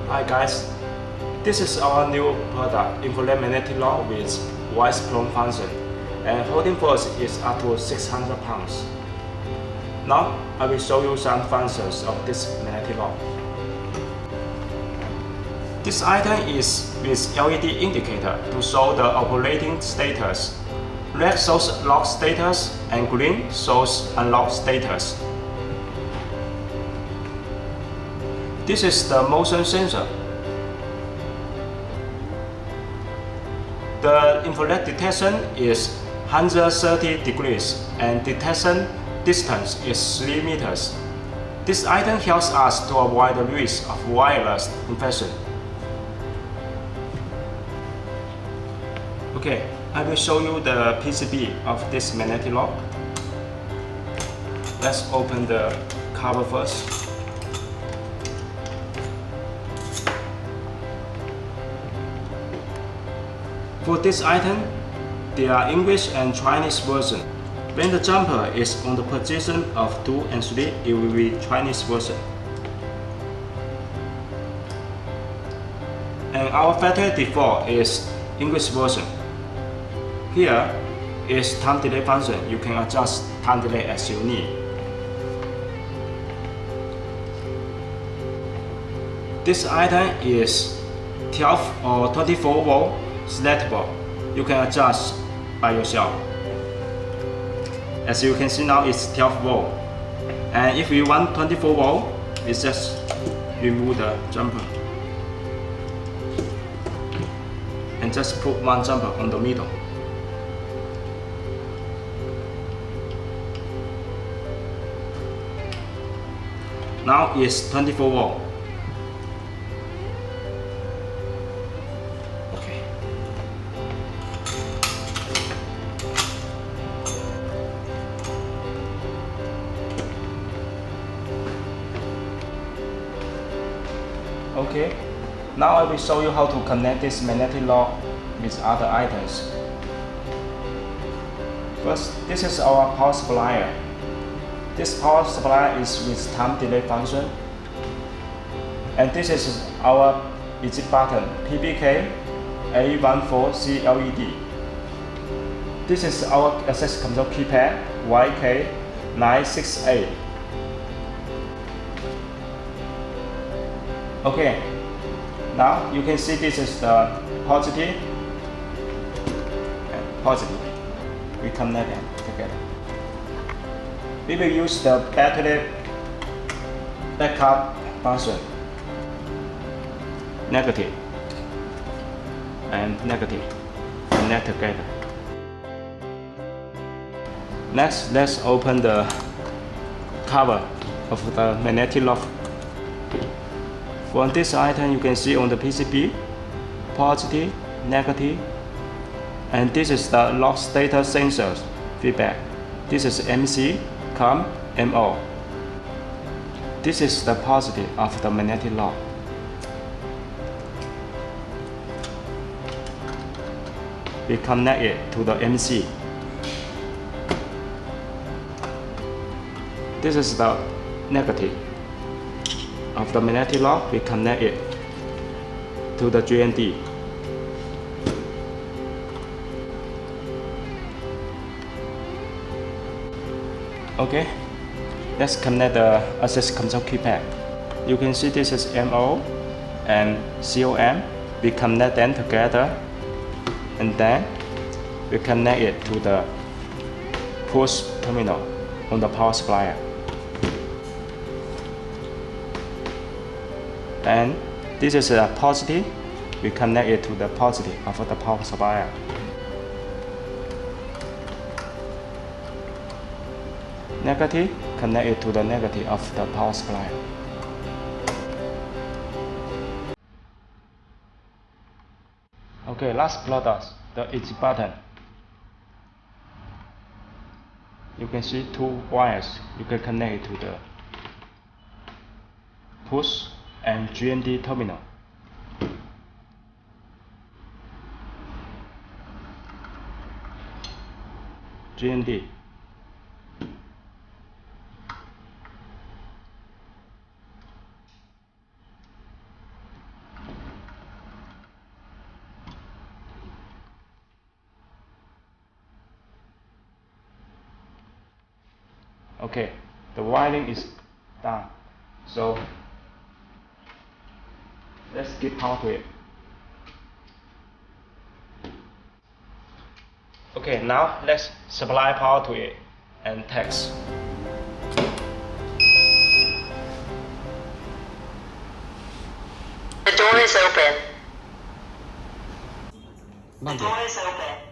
Hi guys, this is our new product, infraredinduction lock with wide prone function, and holding force is up to 600 pounds. Now I will show you some functions of this magnetic lock. This item is with LED indicator to show the operating status. Red shows lock status and green shows unlock status. This is the motion sensor. The infrared detection is 130 degrees and detection distance is 3 meters. This item helps us to avoid the risk of wireless infection. Okay, I will show you the PCB of this magnetic lock. Let's open the cover first. For this item, there are English and Chinese version. When the jumper is on the position of 2 and 3, it will be Chinese version. And our factory default is English version. Here is time delay function. You can adjust time delay as you need. This item is 12 or 24 volt selectable. You can adjust by yourself. As you can see now, it's 12 volt. And if you want 24 volt, it's just remove the jumper and just put one jumper on the middle. Now it's 24 volt. Okay. Okay. Now I will show you how to connect this magnetic lock with other items. First, this is our power supply. This power supply is with time delay function. And this is our eject button, PBK A14C LED. This is our access control keypad, YK968. Okay, now you can see this is the positive and positive. We connect them together. We will use the battery backup function. Negative and negative connect together. Next, let's open the cover of the magnetic lock. For this item, you can see on the PCB, positive, negative, and this is the lock status sensor feedback. This is MC, COM, MO. This is the positive of the magnetic lock. We connect it to the MC. This is the negative of the magnetic lock. We connect it to the GND. Okay, let's connect the access control keypad. You can see this is MO and COM. We connect them together and then we connect it to the push terminal on the power supply. And this is a positive. We connect it to the positive of the power supply. Negative, connect it to the negative of the power supply. Okay, last product, the eject button. You can see 2 wires. You can connect it to the push and GND terminal. GND. Okay, the wiring is done. So let's give power to it. Okay, now let's supply power to it and test. The door is open. The door is open.